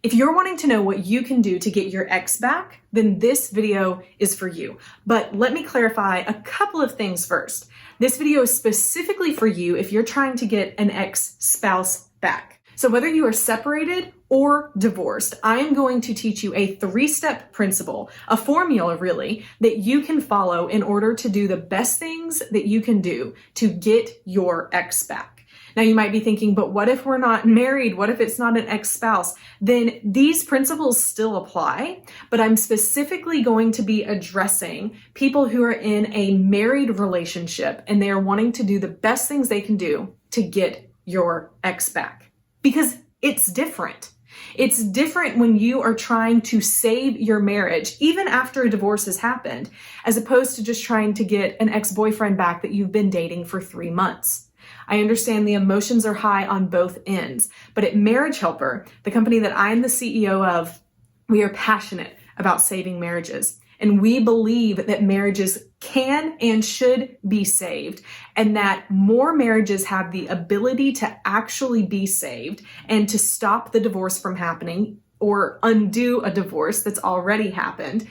If you're wanting to know what you can do to get your ex back, then this video is for you. But let me clarify a couple of things first. This video is specifically for you if you're trying to get an ex-spouse back. So whether you are separated or divorced, I am going to teach you a 3-step principle, a formula really, that you can follow in order to do the best things that you can do to get your ex back. Now you might be thinking, but what if we're not married? What if it's not an ex-spouse? Then these principles still apply, but I'm specifically going to be addressing people who are in a married relationship and they are wanting to do the best things they can do to get your ex back. Because it's different. It's different when you are trying to save your marriage, even after a divorce has happened, as opposed to just trying to get an ex-boyfriend back that you've been dating for 3 months. I understand the emotions are high on both ends, but at Marriage Helper, the company that I'm the CEO of, we are passionate about saving marriages. And we believe that marriages can and should be saved, and that more marriages have the ability to actually be saved and to stop the divorce from happening or undo a divorce that's already happened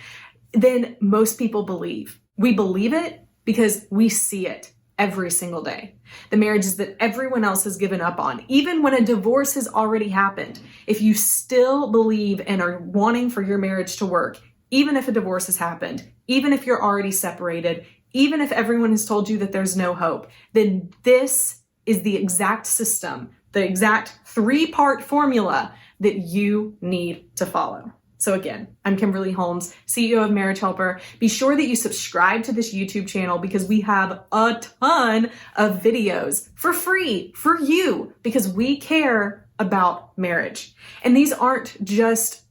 than most people believe. We believe it because we see it every single day. The marriages that everyone else has given up on, even when a divorce has already happened, if you still believe and are wanting for your marriage to work, even if a divorce has happened, even if you're already separated, even if everyone has told you that there's no hope, then this is the exact system, the exact 3-part formula that you need to follow. So again, I'm Kimberly Holmes, CEO of Marriage Helper. Be sure that you subscribe to this YouTube channel because we have a ton of videos for free for you because we care about marriage. And these aren't just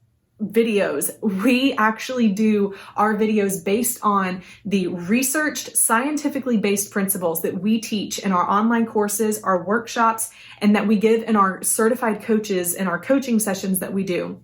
videos. We actually do our videos based on the researched, scientifically based principles that we teach in our online courses, our workshops, and that we give in our certified coaches and our coaching sessions that we do.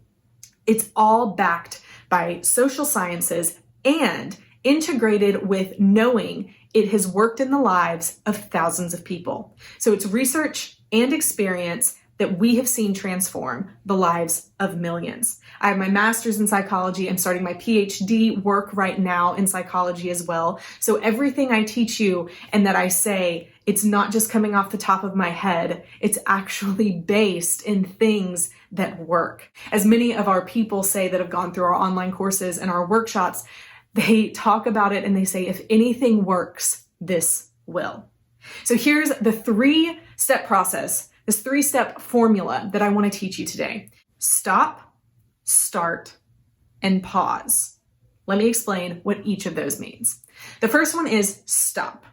It's all backed by social sciences and integrated with knowing it has worked in the lives of thousands of people. So it's research and experience that we have seen transform the lives of millions. I have my master's in psychology. I'm starting my PhD work right now in psychology as well. So everything I teach you and that I say, it's not just coming off the top of my head. It's actually based in things that work. As many of our people say that have gone through our online courses and our workshops, they talk about it and they say, if anything works, this will. So here's the 3-step process, this 3-step formula that I want to teach you today. Stop, start, and pause. Let me explain what each of those means. The first one is stop.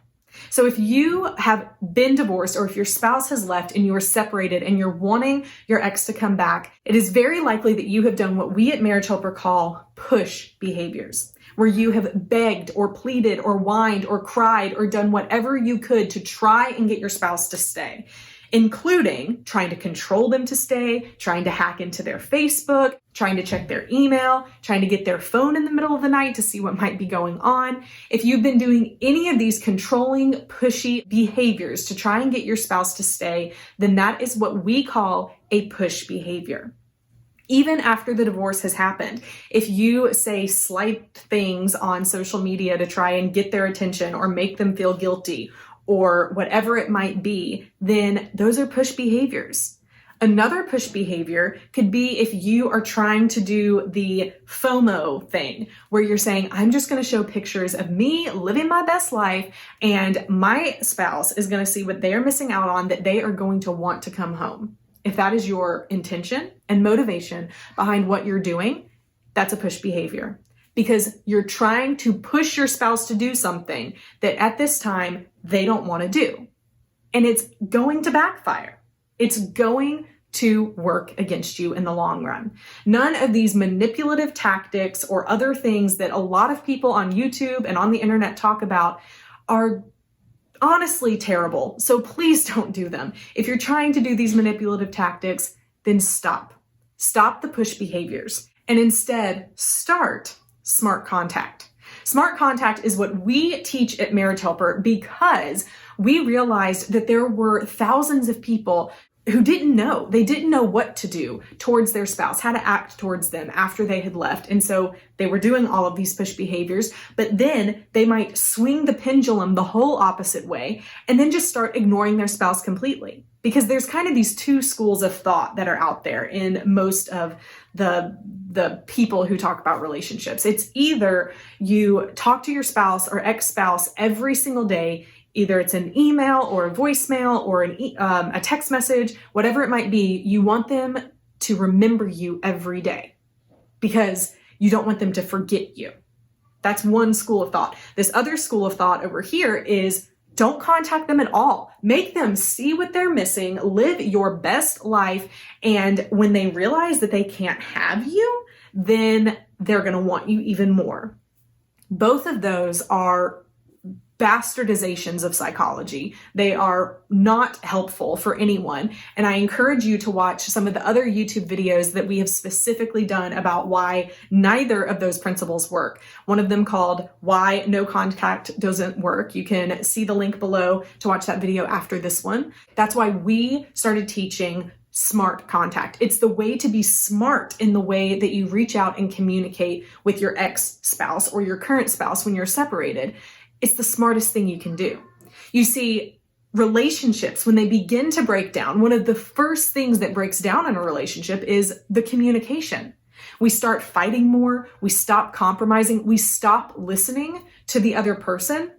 So if you have been divorced or if your spouse has left and you are separated and you're wanting your ex to come back, it is very likely that you have done what we at Marriage Helper call push behaviors, where you have begged or pleaded or whined or cried or done whatever you could to try and get your spouse to stay, including trying to control them to stay, trying to hack into their Facebook, trying to check their email, trying to get their phone in the middle of the night to see what might be going on. If you've been doing any of these controlling, pushy behaviors to try and get your spouse to stay, then that is what we call a push behavior. Even after the divorce has happened, if you say slight things on social media to try and get their attention or make them feel guilty or whatever it might be, then those are push behaviors. Another push behavior could be if you are trying to do the FOMO thing, where you're saying, I'm just going to show pictures of me living my best life, and my spouse is going to see what they're missing out on, that they are going to want to come home. If that is your intention and motivation behind what you're doing, that's a push behavior. Because you're trying to push your spouse to do something that at this time they don't want to do. And it's going to backfire. It's going to work against you in the long run. None of these manipulative tactics or other things that a lot of people on YouTube and on the internet talk about are honestly terrible. So please don't do them. If you're trying to do these manipulative tactics, then stop. Stop the push behaviors and instead start smart contact. Smart contact is what we teach at Marriage Helper because we realized that there were thousands of people who didn't know. They didn't know what to do towards their spouse, how to act towards them after they had left. And so they were doing all of these push behaviors, but then they might swing the pendulum the whole opposite way and then just start ignoring their spouse completely. Because there's kind of these two schools of thought that are out there in most of the people who talk about relationships. It's either you talk to your spouse or ex-spouse every single day. Either it's an email or a voicemail or a text message, whatever it might be, you want them to remember you every day because you don't want them to forget you. That's one school of thought. This other school of thought over here is don't contact them at all. Make them see what they're missing, live your best life, and when they realize that they can't have you, then they're going to want you even more. Both of those are bastardizations of psychology. They are not helpful for anyone. And I encourage you to watch some of the other YouTube videos that we have specifically done about why neither of those principles work. One of them called Why No Contact Doesn't Work. You can see the link below to watch that video after this one. That's why we started teaching smart contact. It's the way to be smart in the way that you reach out and communicate with your ex-spouse or your current spouse when you're separated. It's the smartest thing you can do. You see, relationships, when they begin to break down, one of the first things that breaks down in a relationship is the communication. We start fighting more. We stop compromising. We stop listening to the other person.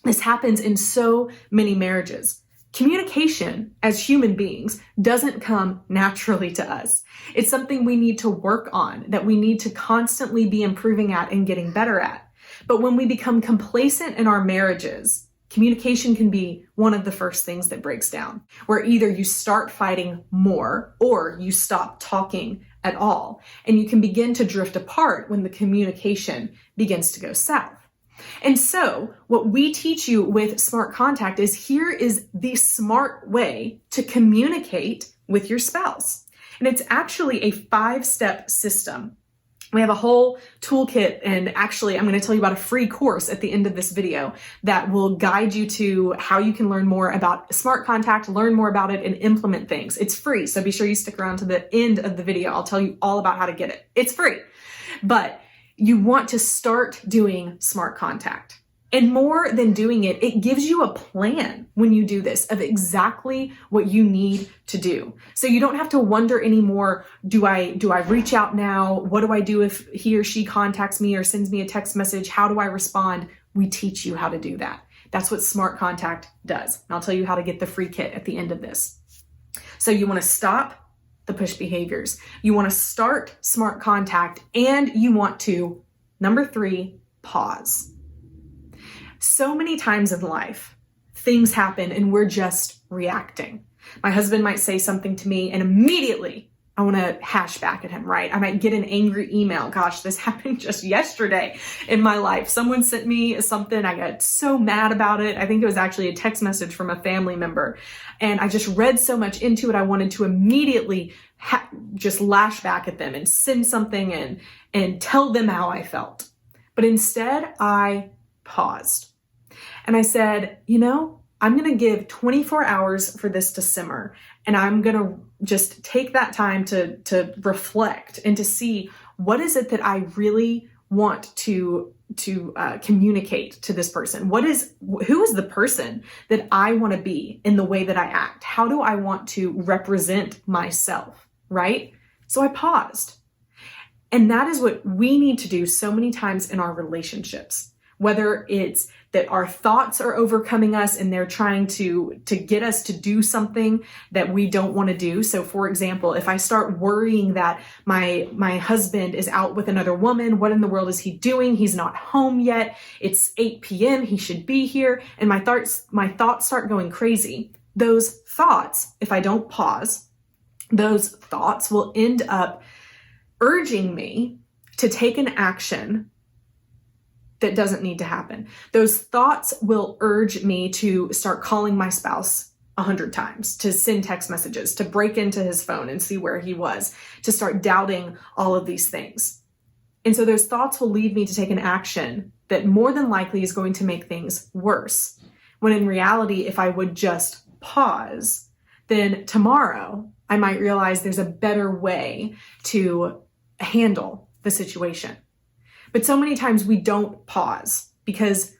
This happens in so many marriages. Communication as human beings doesn't come naturally to us. It's something we need to work on, that we need to constantly be improving at and getting better at. But when we become complacent in our marriages, communication can be one of the first things that breaks down, where either you start fighting more or you stop talking at all. And you can begin to drift apart when the communication begins to go south. And so what we teach you with Smart Contact is here is the smart way to communicate with your spouse. And it's actually a 5-step system. We have a whole toolkit, and actually I'm going to tell you about a free course at the end of this video that will guide you to how you can learn more about Smart Contact, learn more about it, and implement things. It's free, so be sure you stick around to the end of the video. I'll tell you all about how to get it. It's free, but you want to start doing Smart Contact. And more than doing it, it gives you a plan when you do this of exactly what you need to do. So you don't have to wonder anymore, do I reach out now? What do I do if he or she contacts me or sends me a text message? How do I respond? We teach you how to do that. That's what Smart Contact does. And I'll tell you how to get the free kit at the end of this. So you want to stop the push behaviors. You want to start Smart Contact, and you want to, number 3, pause. So many times in life, things happen and we're just reacting. My husband might say something to me and immediately I want to hash back at him, right? I might get an angry email. Gosh, this happened just yesterday in my life. Someone sent me something. I got so mad about it. I think it was actually a text message from a family member. And I just read so much into it. I wanted to immediately just lash back at them and send something and tell them how I felt. But instead, I paused. And I said, I'm going to give 24 hours for this to simmer. And I'm going to just take that time to reflect and to see what is it that I really want to communicate to this person. Who is the person that I want to be in the way that I act? How do I want to represent myself, right? So I paused. And that is what we need to do so many times in our relationships. Whether it's that our thoughts are overcoming us and they're trying to get us to do something that we don't want to do. So for example, if I start worrying that my husband is out with another woman, what in the world is he doing? He's not home yet. It's 8 p.m. He should be here. And my thoughts start going crazy. Those thoughts, if I don't pause, those thoughts will end up urging me to take an action that doesn't need to happen. Those thoughts will urge me to start calling my spouse 100 times, to send text messages, to break into his phone and see where he was, to start doubting all of these things. And so those thoughts will lead me to take an action that more than likely is going to make things worse. When in reality, if I would just pause, then tomorrow I might realize there's a better way to handle the situation. But so many times we don't pause because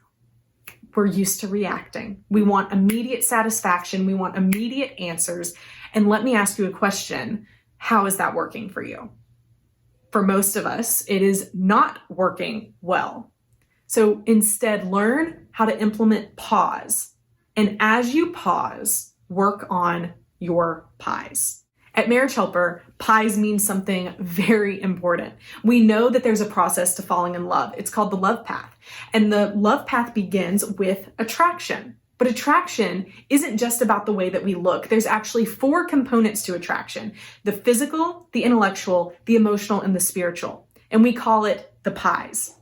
we're used to reacting. We want immediate satisfaction. We want immediate answers. And let me ask you a question. How is that working for you? For most of us, it is not working well. So instead, learn how to implement pause. And as you pause, work on your pies. At Marriage Helper, pies means something very important. We know that there's a process to falling in love. It's called the love path. And the love path begins with attraction. But attraction isn't just about the way that we look. There's actually 4 components to attraction: the physical, the intellectual, the emotional, and the spiritual. And we call it the pies.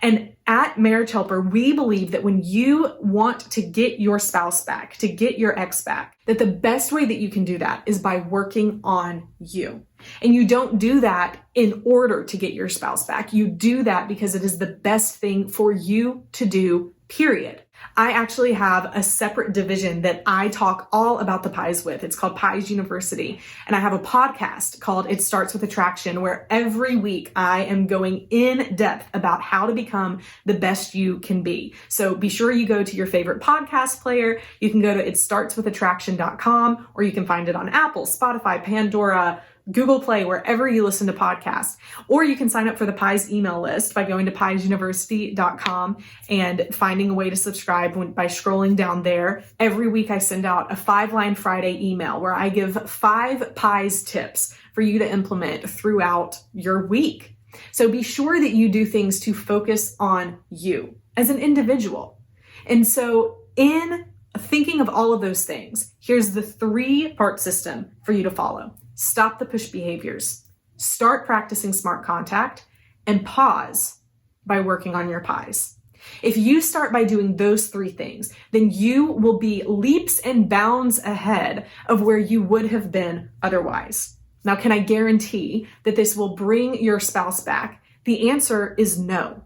And at Marriage Helper, we believe that when you want to get your spouse back, to get your ex back, that the best way that you can do that is by working on you. And you don't do that in order to get your spouse back. You do that because it is the best thing for you to do, period. I actually have a separate division that I talk all about the pies with. It's called Pies University. And I have a podcast called It Starts With Attraction, where every week I am going in depth about how to become the best you can be. So be sure you go to your favorite podcast player. You can go to itstartswithattraction.com, or you can find it on Apple, Spotify, Pandora, Google Play, wherever you listen to podcasts. Or you can sign up for the Pies email list by going to piesuniversity.com and finding a way to subscribe by scrolling down there. Every week I send out a 5-line Friday email where I give 5 pies tips for you to implement throughout your week. So be sure that you do things to focus on you as an individual. And so in thinking of all of those things, here's the 3-part system for you to follow. Stop the push behaviors, start practicing smart contact, and pause by working on your pies. If you start by doing those 3 things, then you will be leaps and bounds ahead of where you would have been otherwise. Now, can I guarantee that this will bring your spouse back? The answer is no.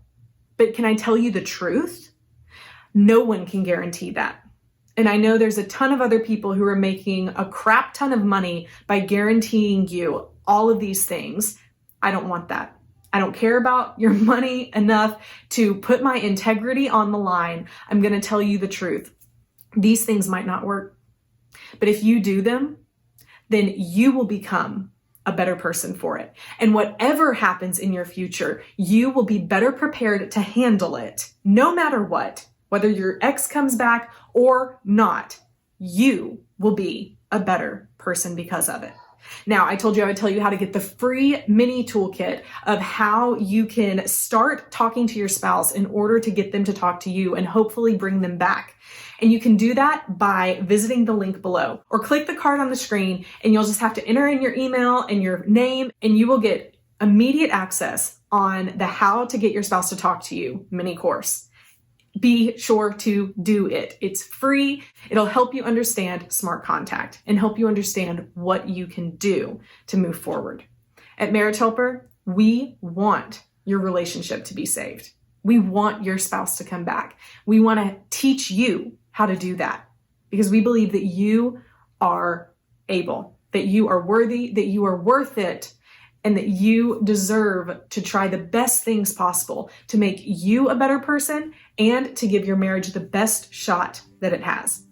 But can I tell you the truth? No one can guarantee that. And I know there's a ton of other people who are making a crap ton of money by guaranteeing you all of these things. I don't want that. I don't care about your money enough to put my integrity on the line. I'm going to tell you the truth. These things might not work. But if you do them, then you will become a better person for it. And whatever happens in your future, you will be better prepared to handle it, no matter what. Whether your ex comes back or not, you will be a better person because of it. Now, I told you I would tell you how to get the free mini toolkit of how you can start talking to your spouse in order to get them to talk to you and hopefully bring them back. And you can do that by visiting the link below or click the card on the screen, and you'll just have to enter in your email and your name, and you will get immediate access on the How to Get Your Spouse to Talk to You mini course. Be sure to do it. It's free. It'll help you understand smart contact and help you understand what you can do to move forward. At Marriage Helper, we want your relationship to be saved. We want your spouse to come back. We want to teach you how to do that because we believe that you are able, that you are worthy, that you are worth it, and that you deserve to try the best things possible to make you a better person and to give your marriage the best shot that it has.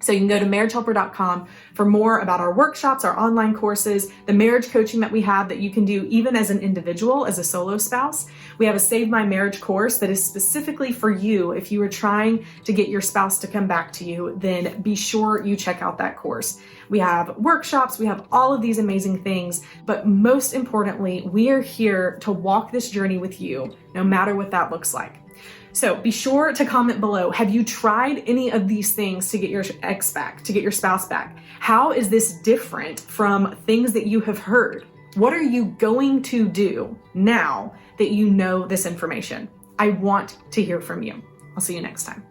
So you can go to marriagehelper.com for more about our workshops, our online courses, the marriage coaching that we have that you can do even as an individual, as a solo spouse. We have a Save My Marriage course that is specifically for you. If you are trying to get your spouse to come back to you, then be sure you check out that course. We have workshops, we have all of these amazing things, but most importantly, we are here to walk this journey with you, no matter what that looks like. So be sure to comment below. Have you tried any of these things to get your ex back, to get your spouse back? How is this different from things that you have heard? What are you going to do now that you know this information? I want to hear from you. I'll see you next time.